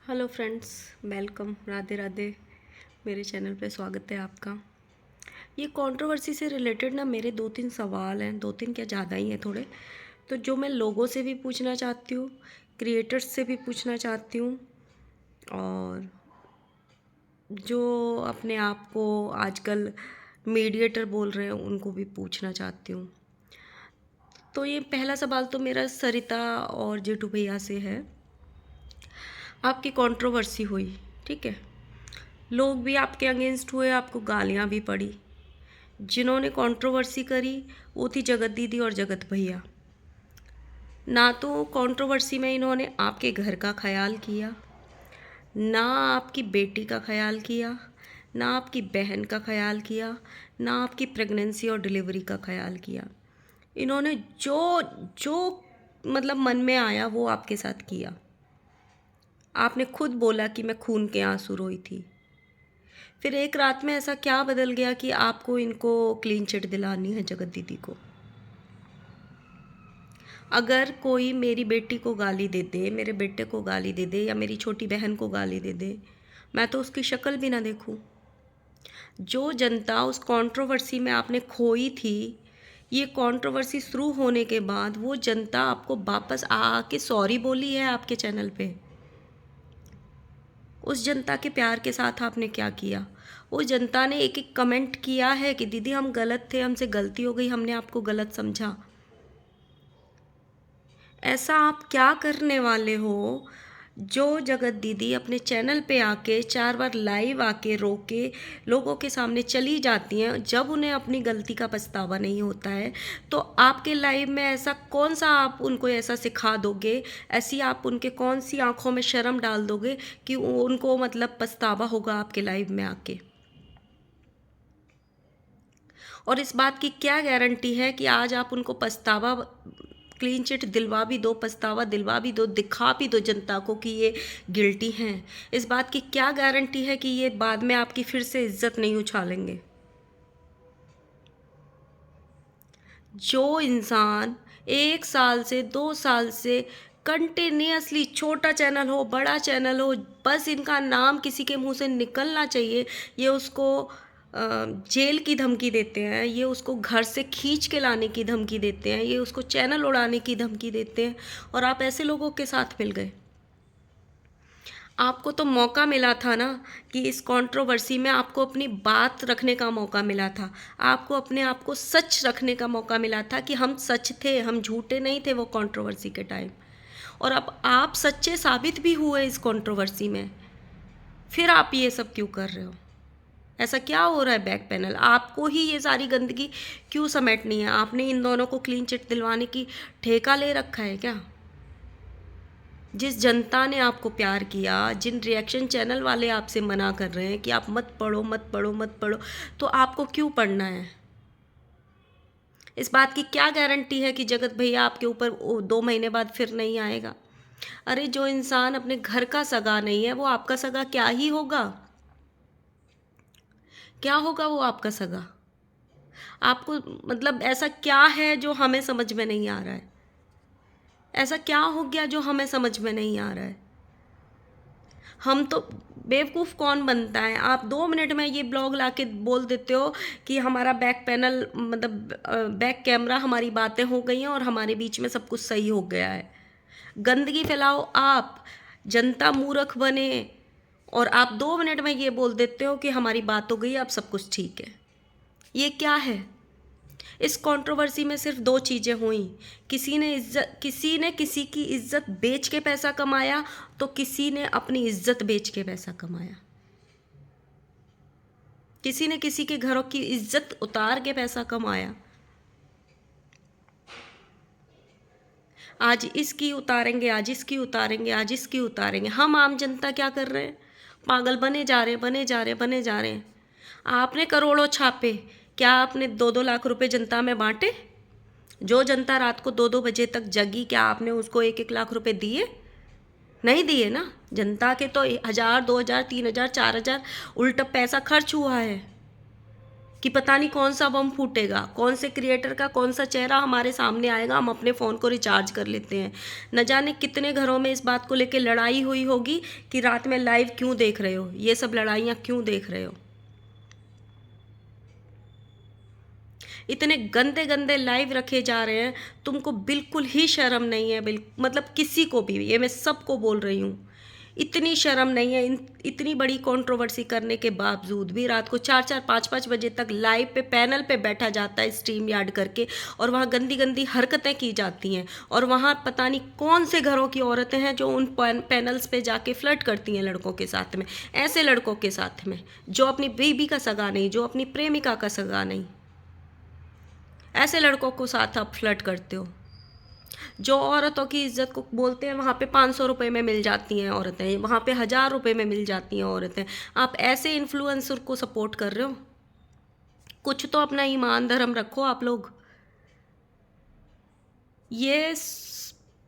Hello friends, welcome. Radhe Radhe. मेरे channel पे स्वागत है आपका। ये कंट्रोवर्सी से रिलेटेड ना मेरे दो तीन सवाल हैं, दो तीन क्या ज़्यादा ही हैं थोड़े, तो जो मैं लोगों से भी पूछना चाहती हूँ, क्रिएटर्स से भी पूछना चाहती हूँ, और जो अपने आप को आजकल मीडिएटर बोल रहे हैं उनको भी पूछना चाहती हूँ। तो ये पहला सवाल तो मेरा सरिता और जेठू भैया से है। आपकी कंट्रोवर्सी हुई, ठीक है, लोग भी आपके अगेंस्ट हुए, आपको गालियाँ भी पड़ी। जिन्होंने कंट्रोवर्सी करी वो थी जगत दीदी और जगत भैया। ना तो कंट्रोवर्सी में इन्होंने आपके घर का ख्याल किया, ना आपकी बेटी का ख्याल किया, ना आपकी बहन का ख्याल किया, ना आपकी प्रेगनेंसी और डिलीवरी का ख्याल किया। इन्होंने जो जो मतलब मन में आया वो आपके साथ किया। आपने खुद बोला कि मैं खून के आंसू रोई थी। फिर एक रात में ऐसा क्या बदल गया कि आपको इनको क्लीन चिट दिलानी है जगत दीदी को। अगर कोई मेरी बेटी को गाली दे दे, मेरे बेटे को गाली दे दे, या मेरी छोटी बहन को गाली दे दे, मैं तो उसकी शक्ल भी ना देखूं। जो जनता उस कंट्रोवर्सी में आपने खोई थी, ये कंट्रोवर्सी शुरू होने के बाद वो जनता आपको वापस आ के सॉरी बोली है आपके चैनल पे। उस जनता के प्यार के साथ आपने क्या किया? उस जनता ने एक एक कमेंट किया है कि दीदी हम गलत थे, हमसे गलती हो गई, हमने आपको गलत समझा। ऐसा आप क्या करने वाले हो जो जगत दीदी अपने चैनल पे आके 4 बार लाइव आके रो के लोगों के सामने चली जाती हैं, जब उन्हें अपनी गलती का पछतावा नहीं होता है, तो आपके लाइव में ऐसा कौन सा आप उनको ऐसा सिखा दोगे, ऐसी आप उनके कौन सी आंखों में शर्म डाल दोगे कि उनको मतलब पछतावा होगा आपके लाइव में आके? और इस बात की क्या गारंटी है कि आज आप उनको पछतावा, क्लीन चिट दिलवा भी दो, पछतावा दिलवा भी दो, दिखा भी दो जनता को कि ये गिल्टी हैं? इस बात की क्या गारंटी है कि ये बाद में आपकी फिर से इज्जत नहीं उछालेंगे? जो इंसान 1 साल से 2 साल से कंटिन्यूअसली, छोटा चैनल हो बड़ा चैनल हो, बस इनका नाम किसी के मुंह से निकलना चाहिए, ये उसको जेल की धमकी देते हैं, ये उसको घर से खींच के लाने की धमकी देते हैं, ये उसको चैनल उड़ाने की धमकी देते हैं, और आप ऐसे लोगों के साथ मिल गए। आपको तो मौका मिला था ना कि इस कंट्रोवर्सी में आपको अपनी बात रखने का मौका मिला था, आपको अपने आप को सच रखने का मौका मिला था कि हम सच थे, हम झूठे नहीं थे वो कंट्रोवर्सी के टाइम। और अब आप सच्चे साबित भी हुए इस कंट्रोवर्सी में, फिर आप ये सब क्यों कर रहे हो? ऐसा क्या हो रहा है बैक पैनल? आपको ही ये सारी गंदगी क्यों समेटनी है? आपने इन दोनों को क्लीन चिट दिलवाने की ठेका ले रखा है क्या? जिस जनता ने आपको प्यार किया, जिन रिएक्शन चैनल वाले आपसे मना कर रहे हैं कि आप मत पढ़ो मत पढ़ो मत पढ़ो, तो आपको क्यों पढ़ना है? इस बात की क्या गारंटी है कि जगत भैया आपके ऊपर 2 महीने बाद फिर नहीं आएगा? अरे जो इंसान अपने घर का सगा नहीं है वो आपका सगा क्या ही होगा? क्या होगा वो आपका सगा? आपको मतलब ऐसा क्या है जो हमें समझ में नहीं आ रहा है? ऐसा क्या हो गया जो हमें समझ में नहीं आ रहा है? हम तो बेवकूफ़ कौन बनता है? आप 2 मिनट में ये ब्लॉग लाके बोल देते हो कि हमारा बैक पैनल मतलब बैक कैमरा, हमारी बातें हो गई हैं और हमारे बीच में सब कुछ सही हो गया है। गंदगी फैलाओ आप, जनता मूर्ख बने, और आप 2 मिनट में ये बोल देते हो कि हमारी बात हो गई, अब सब कुछ ठीक है। ये क्या है? इस कंट्रोवर्सी में सिर्फ 2 चीज़ें हुई। किसी ने किसी की इज्जत बेच के पैसा कमाया, तो किसी ने अपनी इज्जत बेच के पैसा कमाया। किसी ने किसी के घरों की इज्जत उतार के पैसा कमाया। आज इसकी उतारेंगे, आज इसकी उतारेंगे, आज इसकी उतारेंगे। हम आम जनता क्या कर रहे हैं? पागल बने जा रहे हैं, बने जा रहे हैं, बने जा रहे हैं। आपने करोड़ों छापे, क्या आपने 2-2 लाख रुपए जनता में बांटे? जो जनता रात को 2-2 बजे तक जगी, क्या आपने उसको 1-1 लाख रुपए दिए? नहीं दिए ना। जनता के तो 1000, 2000, 3000, 4000 उल्टा पैसा खर्च हुआ है कि पता नहीं कौन सा बम फूटेगा, कौन से क्रिएटर का कौन सा चेहरा हमारे सामने आएगा, हम अपने फ़ोन को रिचार्ज कर लेते हैं। न जाने कितने घरों में इस बात को लेकर लड़ाई हुई होगी कि रात में लाइव क्यों देख रहे हो, ये सब लड़ाइयाँ क्यों देख रहे हो। इतने गंदे गंदे लाइव रखे जा रहे हैं, तुमको बिल्कुल ही शर्म नहीं है। मतलब किसी को भी, ये मैं सबको बोल रही हूँ, इतनी शर्म नहीं है। इतनी बड़ी कंट्रोवर्सी करने के बावजूद भी रात को 4-4 5-5 बजे तक लाइव पे पैनल पे बैठा जाता है स्ट्रीम यार्ड करके, और वहाँ गंदी गंदी हरकतें की जाती हैं। और वहाँ पता नहीं कौन से घरों की औरतें हैं जो उन पैनल्स पे जाके फ्लर्ट करती हैं लड़कों के साथ में, ऐसे लड़कों के साथ में जो अपनी बीबी का सगा नहीं, जो अपनी प्रेमिका का सगा नहीं, ऐसे लड़कों को साथ आप फ्लर्ट करते हो। जो औरतों की इज्जत को बोलते हैं वहाँ पे 500 रुपये में मिल जाती हैं औरतें, वहाँ पे 1000 रुपये में मिल जाती हैं औरतें। आप ऐसे इन्फ्लुएंसर को सपोर्ट कर रहे हो। कुछ तो अपना ईमान धर्म रखो आप लोग। ये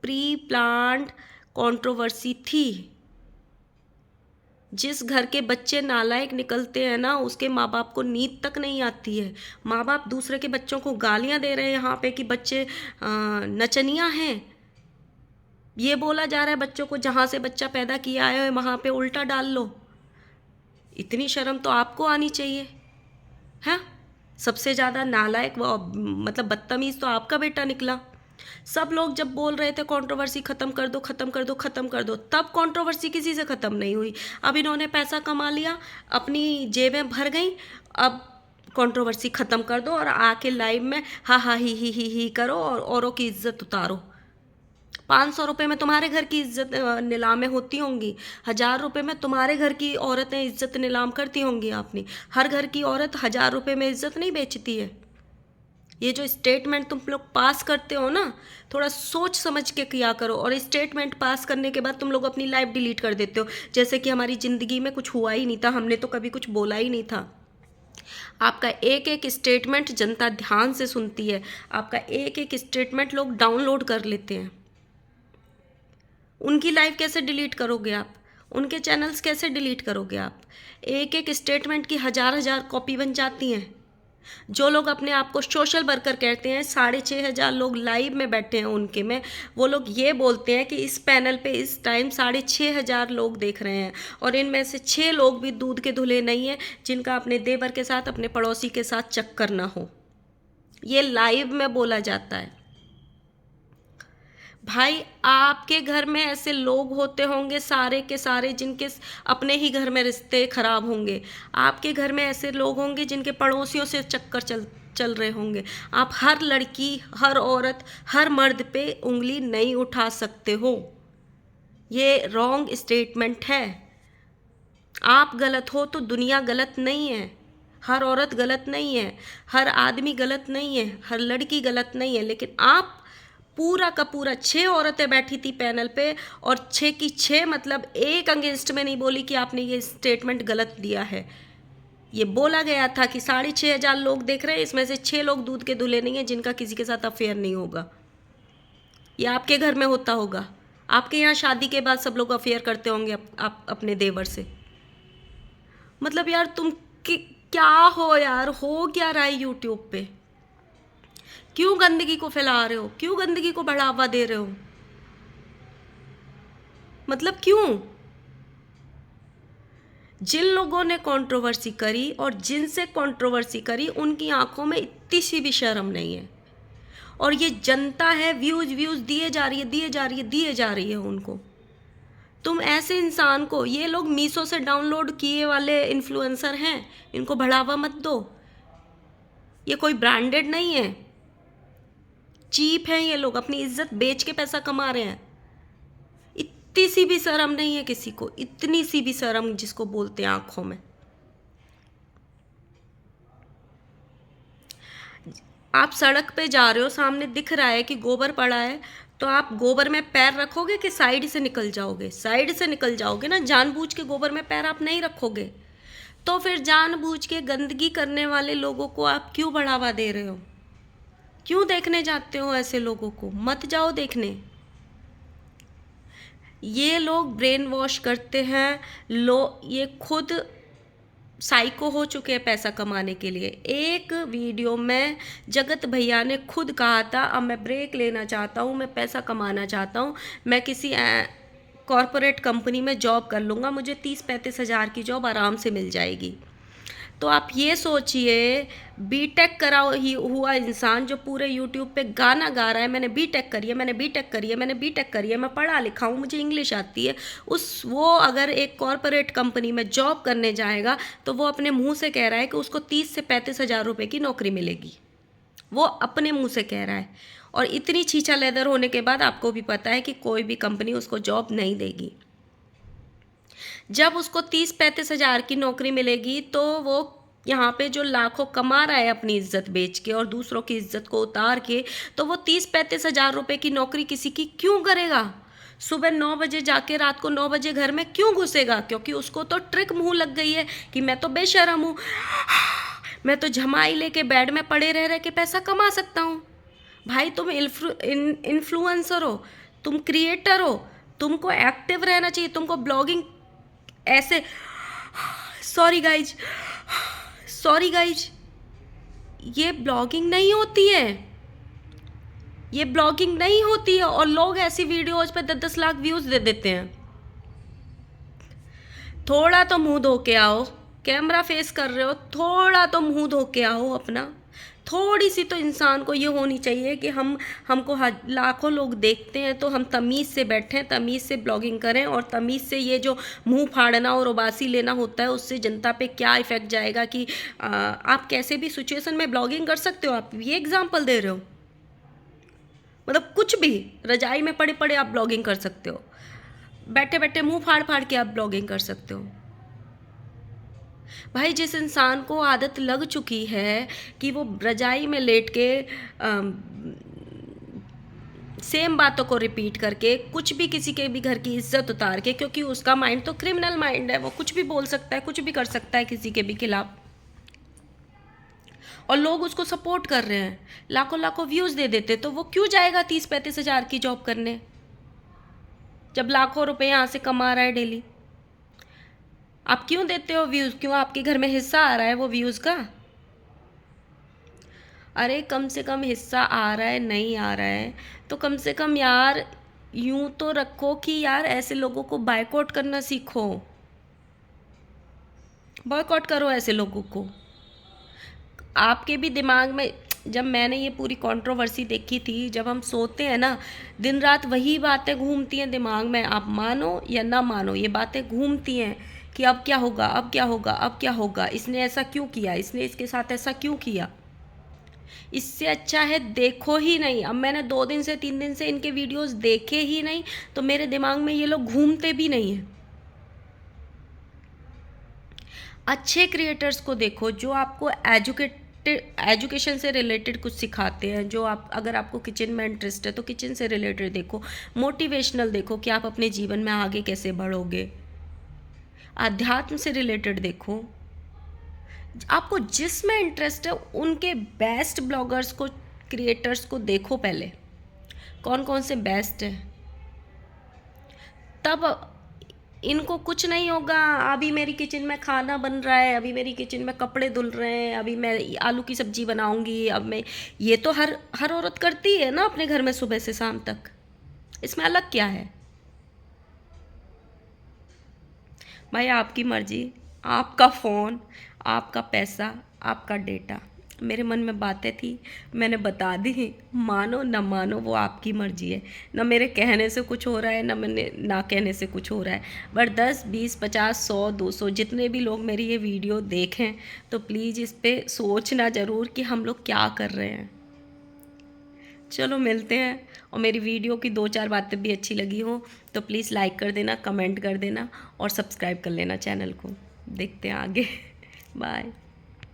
प्री प्लान्ड कंट्रोवर्सी थी। जिस घर के बच्चे नालायक निकलते हैं ना, उसके माँ बाप को नींद तक नहीं आती है। माँ बाप दूसरे के बच्चों को गालियाँ दे रहे हैं यहाँ पे कि बच्चे नचनियाँ हैं। ये बोला जा रहा है बच्चों को जहाँ से बच्चा पैदा किया है वहाँ पे उल्टा डाल लो। इतनी शर्म तो आपको आनी चाहिए। है सबसे ज़्यादा नालायक मतलब बदतमीज़ तो आपका बेटा निकला। सब लोग जब बोल रहे थे कंट्रोवर्सी ख़त्म कर दो, ख़त्म कर दो, ख़त्म कर दो, तब कंट्रोवर्सी किसी से ख़त्म नहीं हुई। अब इन्होंने पैसा कमा लिया, अपनी जेबें भर गई, अब कंट्रोवर्सी ख़त्म कर दो और आके लाइव में हा हा ही करो और औरों की इज्जत उतारो। 500 रुपये में तुम्हारे घर की इज्जत नीलामें होती होंगी, 1000 रुपये में तुम्हारे घर की औरतें इज्जत नीलाम करती होंगी। आपने हर घर की औरत 1000 रुपये में इज्जत नहीं बेचती है। ये जो स्टेटमेंट तुम लोग पास करते हो ना, थोड़ा सोच समझ के किया करो। और स्टेटमेंट पास करने के बाद तुम लोग अपनी लाइफ डिलीट कर देते हो, जैसे कि हमारी ज़िंदगी में कुछ हुआ ही नहीं था, हमने तो कभी कुछ बोला ही नहीं था। आपका एक एक स्टेटमेंट जनता ध्यान से सुनती है, आपका एक एक स्टेटमेंट लोग डाउनलोड कर लेते हैं। उनकी लाइफ कैसे डिलीट करोगे आप? उनके चैनल्स कैसे डिलीट करोगे आप? एक एक स्टेटमेंट की 1000 कॉपी बन जाती हैं। जो लोग अपने आप को सोशल वर्कर कहते हैं, 6500 लोग लाइव में बैठे हैं उनके में, वो लोग ये बोलते हैं कि इस पैनल पे इस टाइम 6500 लोग देख रहे हैं, और इनमें से 6 लोग भी दूध के धुले नहीं हैं जिनका अपने देवर के साथ, अपने पड़ोसी के साथ चक्कर ना हो। ये लाइव में बोला जाता है। भाई आपके घर में ऐसे लोग होते होंगे सारे के सारे जिनके अपने ही घर में रिश्ते खराब होंगे। आपके घर में ऐसे लोग होंगे जिनके पड़ोसियों से चक्कर चल रहे होंगे। आप हर लड़की, हर औरत, हर मर्द पे उंगली नहीं उठा सकते हो। ये रॉन्ग स्टेटमेंट है। आप गलत हो तो दुनिया गलत नहीं है। हर औरत गलत नहीं है, हर आदमी गलत नहीं है, हर लड़की गलत नहीं है। लेकिन आप पूरा का पूरा 6 औरतें बैठी थी पैनल पे, और 6 की 6 मतलब एक अगेंस्ट में नहीं बोली कि आपने ये स्टेटमेंट गलत दिया है। ये बोला गया था कि 6500 लोग देख रहे हैं, इसमें से 6 लोग दूध के धुले नहीं हैं जिनका किसी के साथ अफेयर नहीं होगा। ये आपके घर में होता होगा। आपके यहाँ शादी के बाद सब लोग अफेयर करते होंगे आप अपने देवर से। मतलब यार तुम क्या हो यार, हो क्या रहा है यूट्यूब पे? क्यों गंदगी को फैला रहे हो? क्यों गंदगी को बढ़ावा दे रहे हो? मतलब क्यों? जिन लोगों ने कंट्रोवर्सी करी और जिनसे कंट्रोवर्सी करी, उनकी आंखों में इतनी सी भी शर्म नहीं है। और ये जनता है, व्यूज दिए जा रही है, दिए जा रही है उनको। तुम ऐसे इंसान को, ये लोग मीशो से डाउनलोड किए वाले इन्फ्लुएंसर हैं, इनको बढ़ावा मत दो। ये कोई ब्रांडेड नहीं है, चीप हैं ये लोग, अपनी इज्जत बेच के पैसा कमा रहे हैं। इतनी सी भी शर्म नहीं है किसी को, इतनी सी भी शर्म जिसको बोलते हैं आंखों में। आप सड़क पे जा रहे हो, सामने दिख रहा है कि गोबर पड़ा है, तो आप गोबर में पैर रखोगे कि साइड से निकल जाओगे? साइड से निकल जाओगे ना, जानबूझ के गोबर में पैर आप नहीं रखोगे। तो फिर जानबूझ के गंदगी करने वाले लोगों को आप क्यों बढ़ावा दे रहे हो? क्यों देखने जाते हो ऐसे लोगों को? मत जाओ देखने। ये लोग ब्रेन वॉश करते हैं, ये खुद साइको हो चुके हैं पैसा कमाने के लिए। एक वीडियो में जगत भैया ने खुद कहा था, अब मैं ब्रेक लेना चाहता हूँ, मैं पैसा कमाना चाहता हूँ, मैं किसी कॉरपोरेट कंपनी में जॉब कर लूँगा, मुझे 30-35 हज़ार की जॉब आराम से मिल जाएगी। तो आप ये सोचिए, बीटेक करा हुआ इंसान जो पूरे यूट्यूब पे गाना गा रहा है, मैंने बीटेक करी है, मैंने बीटेक करी है, मैंने बीटेक करी है, मैं पढ़ा लिखा हूँ, मुझे इंग्लिश आती है, वो अगर एक कॉरपोरेट कंपनी में जॉब करने जाएगा तो वो अपने मुंह से कह रहा है कि उसको 30 से 35 हज़ार रुपये की नौकरी मिलेगी। वो अपने मुंह से कह रहा है, और इतनी छीछा लेदर होने के बाद आपको भी पता है कि कोई भी कंपनी उसको जॉब नहीं देगी। जब उसको 30-35 हज़ार की नौकरी मिलेगी तो वो यहाँ पे जो लाखों कमा रहा है अपनी इज्जत बेच के और दूसरों की इज्जत को उतार के, तो वो 30-35 हज़ार रुपये की नौकरी किसी की क्यों करेगा? सुबह 9 बजे जाके रात को 9 बजे घर में क्यों घुसेगा? क्योंकि उसको तो ट्रिक मुंह लग गई है कि मैं तो बेशरम हूँ, मैं तो झमाई लेके बेड में पड़े रह के पैसा कमा सकता हूँ। भाई तुम इन्फ्लुएंसर हो, तुम क्रिएटर हो, तुमको एक्टिव रहना चाहिए, तुमको ब्लॉगिंग ऐसे सॉरी गाइज ये ब्लॉगिंग नहीं होती है, ये ब्लॉगिंग नहीं होती है। और लोग ऐसी वीडियोज पे 10-10 लाख व्यूज दे देते हैं। थोड़ा तो मुंह धो के आओ, कैमरा फेस कर रहे हो, थोड़ा तो मुंह धो के आओ अपना। थोड़ी सी तो इंसान को ये होनी चाहिए कि हमको लाखों लोग देखते हैं तो हम तमीज़ से बैठें, तमीज़ से ब्लॉगिंग करें, और तमीज़ से ये जो मुंह फाड़ना और उबासी लेना होता है उससे जनता पे क्या इफ़ेक्ट जाएगा कि आप कैसे भी सिचुएशन में ब्लॉगिंग कर सकते हो। आप ये एग्जांपल दे रहे हो, मतलब कुछ भी, रजाई में पड़े पड़े आप ब्लॉगिंग कर सकते हो, बैठे बैठे मुंह फाड़ फाड़ के आप ब्लॉगिंग कर सकते हो। भाई जिस इंसान को आदत लग चुकी है कि वो रजाई में लेट के सेम बातों को रिपीट करके कुछ भी किसी के भी घर की इज्जत उतार के, क्योंकि उसका माइंड तो क्रिमिनल माइंड है, वो कुछ भी बोल सकता है, कुछ भी कर सकता है किसी के भी खिलाफ, और लोग उसको सपोर्ट कर रहे हैं, लाखों लाखों व्यूज़ दे देते, तो वो क्यों जाएगा 30-35 हज़ार की जॉब करने जब लाखों रुपए यहाँ से कमा रहा है डेली? आप क्यों देते हो व्यूज़? क्यों आपके घर में हिस्सा आ रहा है वो व्यूज़ का? अरे कम से कम हिस्सा आ रहा है, नहीं आ रहा है तो कम से कम यार यूं तो रखो कि यार ऐसे लोगों को बायकॉट करना सीखो, बॉयकॉट करो ऐसे लोगों को। आपके भी दिमाग में, जब मैंने ये पूरी कंट्रोवर्सी देखी थी, जब हम सोते हैं ना दिन रात वही बातें घूमती हैं दिमाग में, आप मानो या ना मानो ये बातें घूमती हैं कि अब क्या होगा, अब क्या होगा, अब क्या होगा, इसने ऐसा क्यों किया, इसने इसके साथ ऐसा क्यों किया। इससे अच्छा है देखो ही नहीं। अब मैंने 2 दिन से 3 दिन से इनके वीडियोस देखे ही नहीं तो मेरे दिमाग में ये लोग घूमते भी नहीं हैं। अच्छे क्रिएटर्स को देखो जो आपको एजुकेशन से रिलेटेड कुछ सिखाते हैं, जो आप, अगर आपको किचन में इंटरेस्ट है तो किचन से रिलेटेड देखो, मोटिवेशनल देखो कि आप अपने जीवन में आगे कैसे बढ़ोगे, आध्यात्म से रिलेटेड देखो, आपको जिसमें इंटरेस्ट है उनके बेस्ट ब्लॉगर्स को, क्रिएटर्स को देखो पहले, कौन कौन से बेस्ट है। तब इनको कुछ नहीं होगा, अभी मेरी किचन में खाना बन रहा है, अभी मेरी किचन में कपड़े धुल रहे हैं, अभी मैं आलू की सब्जी बनाऊंगी, अब मैं, ये तो हर औरत करती है ना अपने घर में सुबह से शाम तक, इसमें अलग क्या है? भाई आपकी मर्जी, आपका फ़ोन, आपका पैसा, आपका डेटा। मेरे मन में बातें थी, मैंने बता दी, मानो ना मानो वो आपकी मर्जी है। ना मेरे कहने से कुछ हो रहा है, ना मैंने ना कहने से कुछ हो रहा है। बट 10, 20, 50, 100, 200 जितने भी लोग मेरी ये वीडियो देखें तो प्लीज़ इस पे सोचना ज़रूर कि हम लोग क्या कर रहे हैं। चलो मिलते हैं, और मेरी वीडियो की 2-4 बातें भी अच्छी लगी हो तो प्लीज़ लाइक कर देना, कमेंट कर देना और सब्सक्राइब कर लेना चैनल को। देखते हैं आगे। बाय।